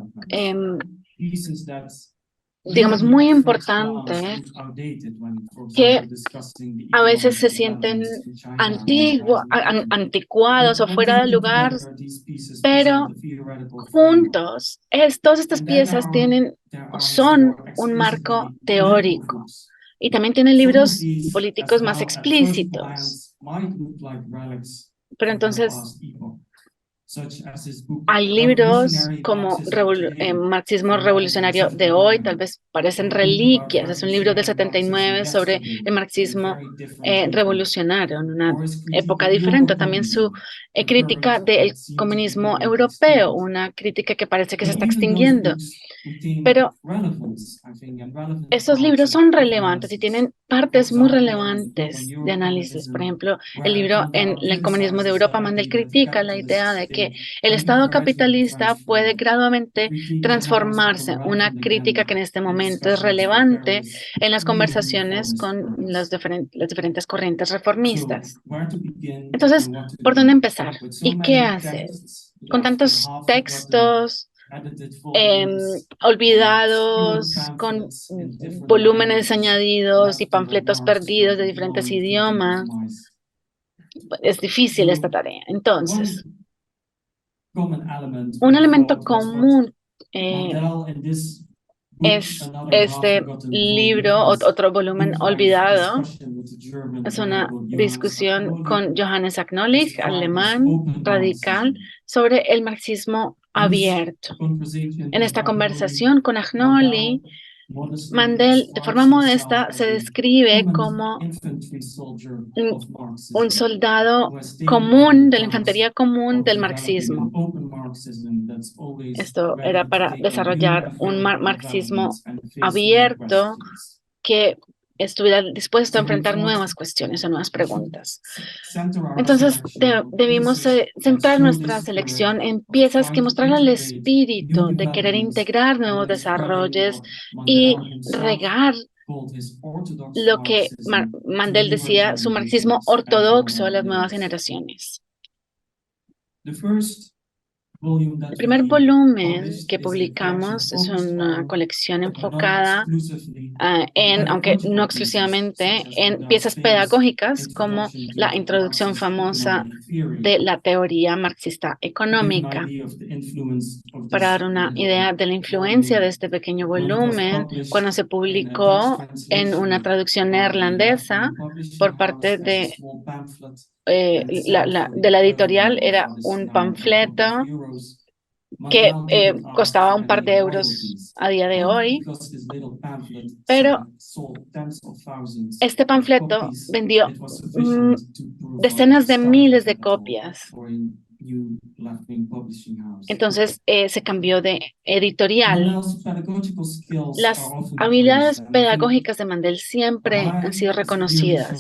digamos, muy importante, que a veces se sienten anticuados o fuera de lugar, pero juntos, todas estas piezas tienen o son un marco teórico. Y también tiene libros políticos más explícitos. Pero entonces, hay libros como Marxismo Revolucionario de hoy, tal vez parecen reliquias. Es un libro del 79 sobre el marxismo revolucionario en una época diferente. También su crítica del comunismo europeo, una crítica que parece que se está extinguiendo. Pero estos libros son relevantes y tienen partes muy relevantes de análisis. Por ejemplo, el libro En el comunismo de Europa, Mandel critica la idea de que el Estado capitalista puede gradualmente transformarse, una crítica que en este momento es relevante en las conversaciones con las diferentes corrientes reformistas. Entonces, ¿por dónde empezar? ¿Y qué hacer? Con tantos textos olvidados, con volúmenes añadidos y panfletos perdidos de diferentes idiomas, es difícil esta tarea. Entonces, un elemento común es este libro, otro volumen olvidado. Es una discusión con Johannes Acknolich, alemán, radical, sobre el marxismo abierto. En esta conversación con Acknolich, Mandel, de forma modesta, se describe como un soldado común de la infantería común del marxismo. Esto era para desarrollar un marxismo abierto que estuviera dispuesto a enfrentar nuevas cuestiones o nuevas preguntas. Entonces, debimos centrar nuestra selección en piezas que mostraran el espíritu de querer integrar nuevos desarrollos y regar lo que Mandel decía, su marxismo ortodoxo a las nuevas generaciones. El primer volumen que publicamos es una colección enfocada aunque no exclusivamente, en piezas pedagógicas como la introducción famosa de la teoría marxista económica. Para dar una idea de la influencia de este pequeño volumen, cuando se publicó en una traducción neerlandesa por parte de la editorial, era un panfleto que costaba un par de euros a día de hoy, pero este panfleto vendió decenas de miles de copias. Entonces se cambió de editorial. Las habilidades pedagógicas de Mandel siempre han sido reconocidas.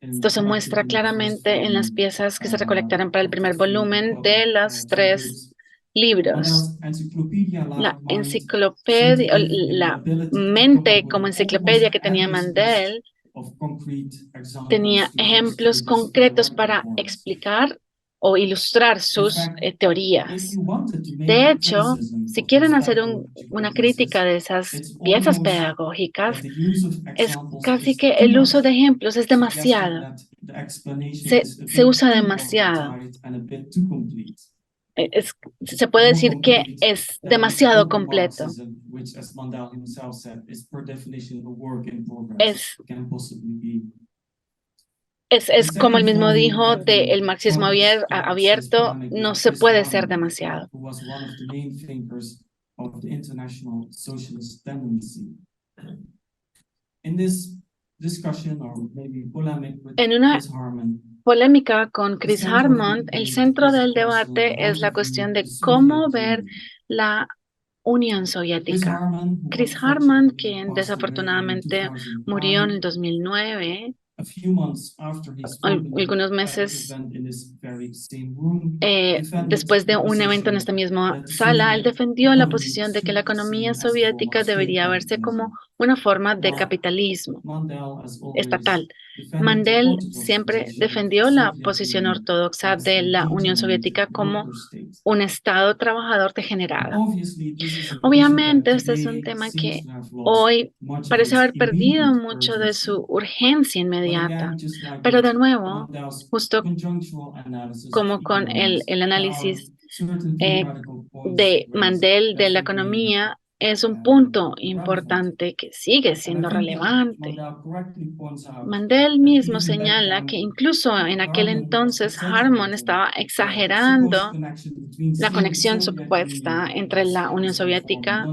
Esto se muestra claramente en las piezas que se recolectaron para el primer volumen de las 3 libros. La enciclopedia, o la mente como enciclopedia que tenía Mandel tenía ejemplos concretos para explicar o ilustrar sus teorías. De hecho, si quieren hacer una crítica de esas piezas pedagógicas, es casi que el uso de ejemplos es demasiado. Se usa demasiado. Se puede decir que es demasiado completo. Es como él mismo dijo, del marxismo abierto, no se puede ser demasiado. En una polémica con Chris Harmon, el centro del debate es la cuestión de cómo ver la Unión Soviética. Chris Harmon, quien desafortunadamente murió en el 2009, algunos meses después de un evento en esta misma sala, él defendió la posición de que la economía soviética debería verse como una forma de capitalismo estatal. Mandel siempre defendió la posición ortodoxa de la Unión Soviética como un Estado trabajador degenerado. Obviamente, este es un tema que hoy parece haber perdido mucho de su urgencia inmediata, pero de nuevo, justo como con el análisis de Mandel de la economía, es un punto importante que sigue siendo relevante. Mandel mismo señala que incluso en aquel entonces Harmon estaba exagerando la conexión supuesta entre la Unión Soviética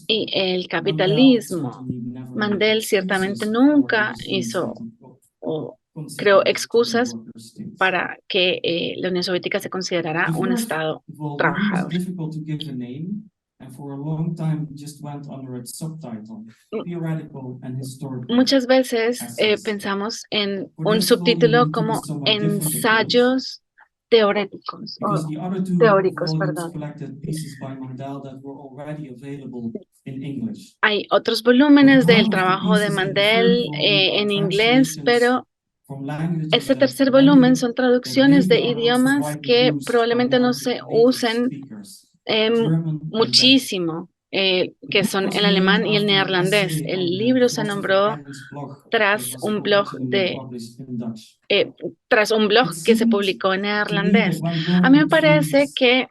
y el capitalismo. Mandel ciertamente nunca hizo o creó excusas para que la Unión Soviética se considerara un Estado trabajador. Muchas veces pensamos en un subtítulo como ensayos teóricos, perdón. Hay otros volúmenes del trabajo de Mandel en inglés, pero este tercer volumen son traducciones de idiomas que probablemente no se usen muchísimo, que son el alemán y el neerlandés. El libro se nombró tras un blog que se publicó en neerlandés. A mí me parece que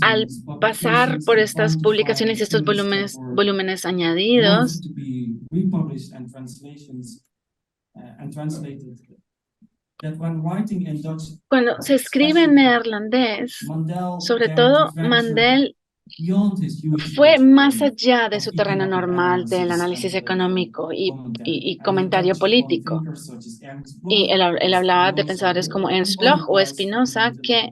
al pasar por estas publicaciones y estos volúmenes añadidos, cuando se escribe en neerlandés, sobre todo Mandel fue más allá de su terreno normal del análisis económico y comentario político. Y él hablaba de pensadores como Ernst Bloch o Spinoza, que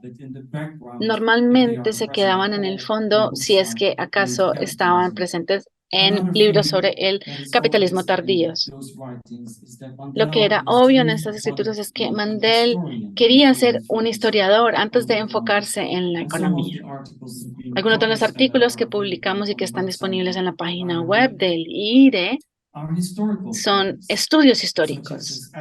normalmente se quedaban en el fondo si es que acaso estaban presentes en libros sobre el capitalismo tardíos. Lo que era obvio en estas escrituras es que Mandel quería ser un historiador antes de enfocarse en la economía. Algunos de los artículos que publicamos y que están disponibles en la página web del IIRE son estudios históricos,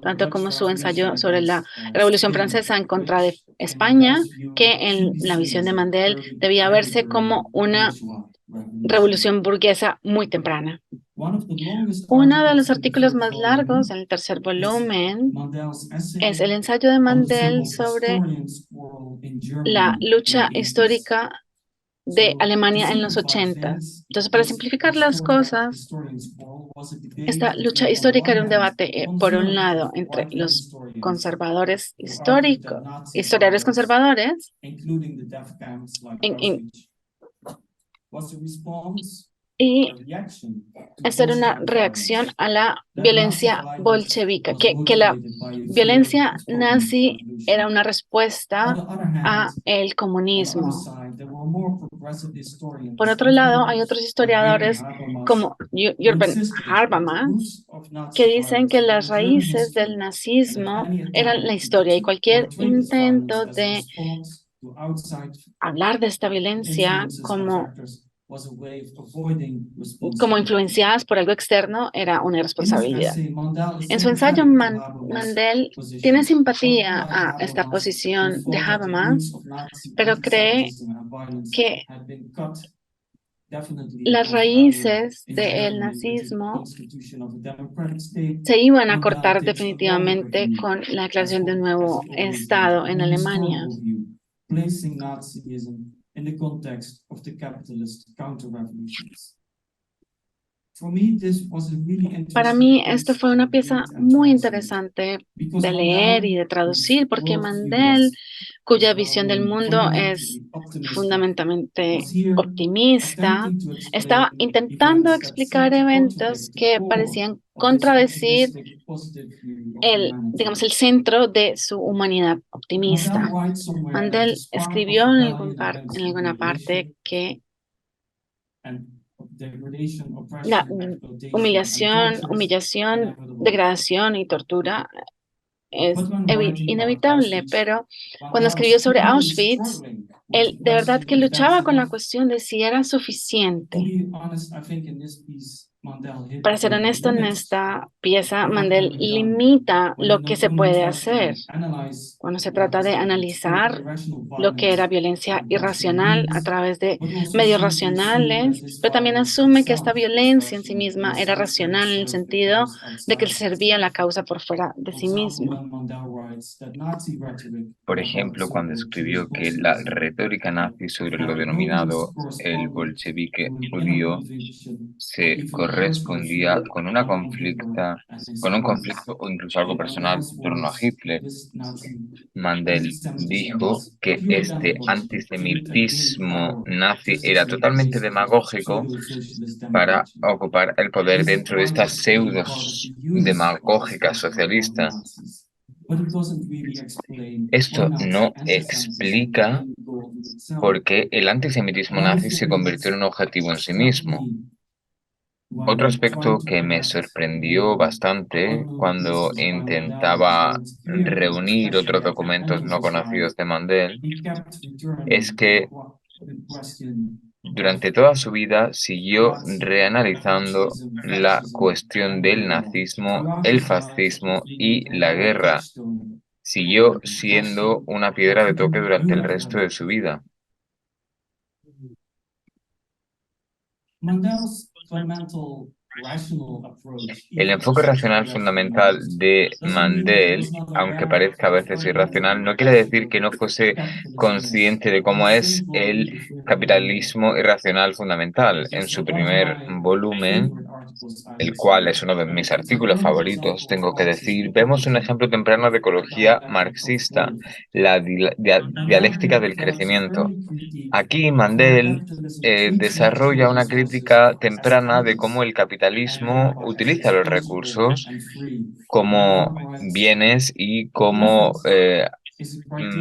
tanto como su ensayo sobre la Revolución Francesa en contra de España, que en la visión de Mandel debía verse como una revolución burguesa muy temprana. Uno de los artículos más largos en el tercer volumen es el ensayo de Mandel sobre la lucha histórica de Alemania en los 80. Entonces, para simplificar las cosas, esta lucha histórica era un debate, por un lado, entre los conservadores históricos, historiadores conservadores, Y esto era una reacción a la violencia bolchevique, que la violencia nazi era una respuesta a el comunismo. Por otro lado, hay otros historiadores como Jürgen Habermas que dicen que las raíces del nazismo eran la historia y cualquier intento de hablar de esta violencia como influenciadas por algo externo era una irresponsabilidad. En su ensayo, Mandel tiene simpatía a esta posición de Habermas, pero cree que las raíces del nazismo se iban a cortar definitivamente con la declaración de un nuevo Estado en Alemania. Para mí, esto fue una pieza muy interesante de leer y de traducir, porque Mandel, cuya visión del mundo es fundamentalmente optimista, estaba intentando explicar eventos que parecían contradecir digamos, el centro de su humanidad optimista. Mandel escribió en alguna parte que la humillación, degradación y tortura es inevitable, pero cuando escribió sobre Auschwitz, él de verdad que luchaba con la cuestión de si era suficiente. Para ser honesto, en esta pieza, Mandel limita lo que se puede hacer cuando se trata de analizar lo que era violencia irracional a través de medios racionales, pero también asume que esta violencia en sí misma era racional en el sentido de que servía a la causa por fuera de sí mismo. Por ejemplo, cuando escribió que la retórica nazi sobre lo denominado el bolchevique judío se correspondía con un conflicto o incluso algo personal en torno a Hitler. Mandel dijo que este antisemitismo nazi era totalmente demagógico para ocupar el poder dentro de esta pseudo demagógica socialista. Esto no explica por qué el antisemitismo nazi se convirtió en un objetivo en sí mismo. Otro aspecto que me sorprendió bastante cuando intentaba reunir otros documentos no conocidos de Mandel es que durante toda su vida siguió reanalizando la cuestión del nazismo, el fascismo y la guerra. Siguió siendo una piedra de toque durante el resto de su vida. El enfoque racional fundamental de Mandel, aunque parezca a veces irracional, no quiere decir que no fuese consciente de cómo es el capitalismo irracional fundamental. En su primer volumen, el cual es uno de mis artículos favoritos, tengo que decir, vemos un ejemplo temprano de ecología marxista, la dialéctica del crecimiento. Aquí Mandel desarrolla una crítica temprana de cómo el capitalismo utiliza los recursos como bienes y como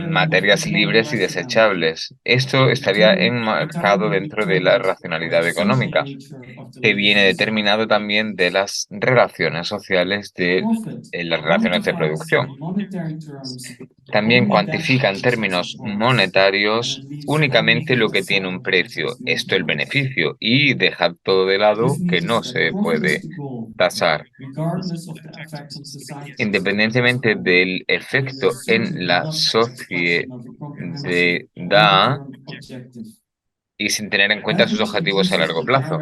materias libres y desechables. Esto estaría enmarcado dentro de la racionalidad económica, que viene determinado también de las relaciones sociales de las relaciones de producción. También cuantifica en términos monetarios únicamente lo que tiene un precio, esto el beneficio, y deja todo de lado que no se puede tasar. Independientemente del efecto en la sociedad y sin tener en cuenta sus objetivos a largo plazo.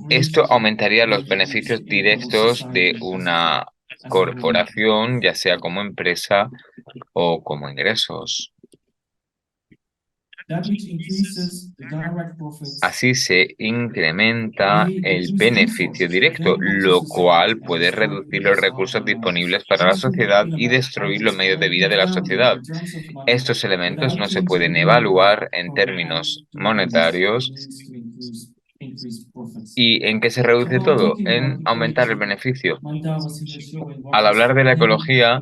Esto aumentaría los beneficios directos de una corporación, ya sea como empresa o como ingresos. Así se incrementa el beneficio directo, lo cual puede reducir los recursos disponibles para la sociedad y destruir los medios de vida de la sociedad. Estos elementos no se pueden evaluar en términos monetarios. ¿Y en qué se reduce todo? En aumentar el beneficio. Al hablar de la ecología,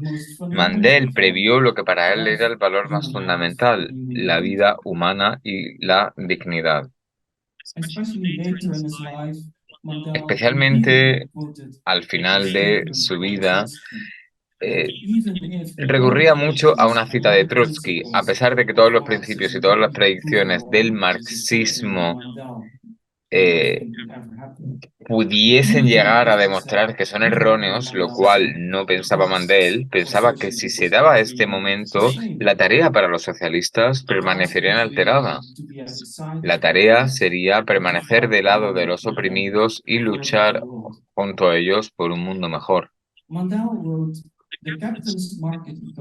Mandel previó lo que para él era el valor más fundamental, la vida humana y la dignidad. Especialmente al final de su vida, recurría mucho a una cita de Trotsky, a pesar de que todos los principios y todas las predicciones del marxismo pudiesen llegar a demostrar que son erróneos, lo cual no pensaba Mandel. Pensaba que si se daba este momento, la tarea para los socialistas permanecería inalterada. La tarea sería permanecer del lado de los oprimidos y luchar junto a ellos por un mundo mejor.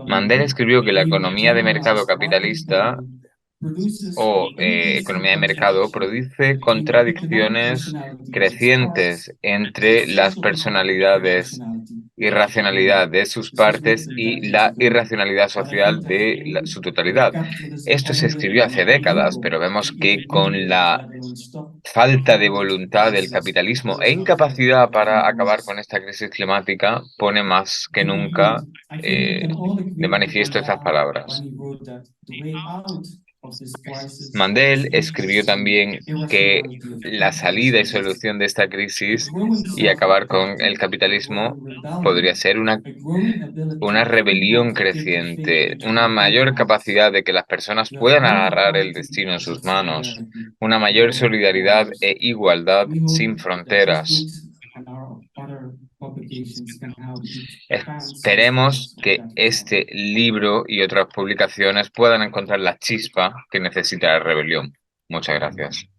Mandel escribió que la economía de mercado capitalista o economía de mercado produce contradicciones crecientes entre las personalidades y racionalidad de sus partes y la irracionalidad social de su totalidad. Esto se escribió hace décadas, pero vemos que con la falta de voluntad del capitalismo e incapacidad para acabar con esta crisis climática pone más que nunca de manifiesto estas palabras. Mandel escribió también que la salida y solución de esta crisis y acabar con el capitalismo podría ser una rebelión creciente, una mayor capacidad de que las personas puedan agarrar el destino en sus manos, una mayor solidaridad e igualdad sin fronteras. Esperemos que este libro y otras publicaciones puedan encontrar la chispa que necesita la rebelión. Muchas gracias.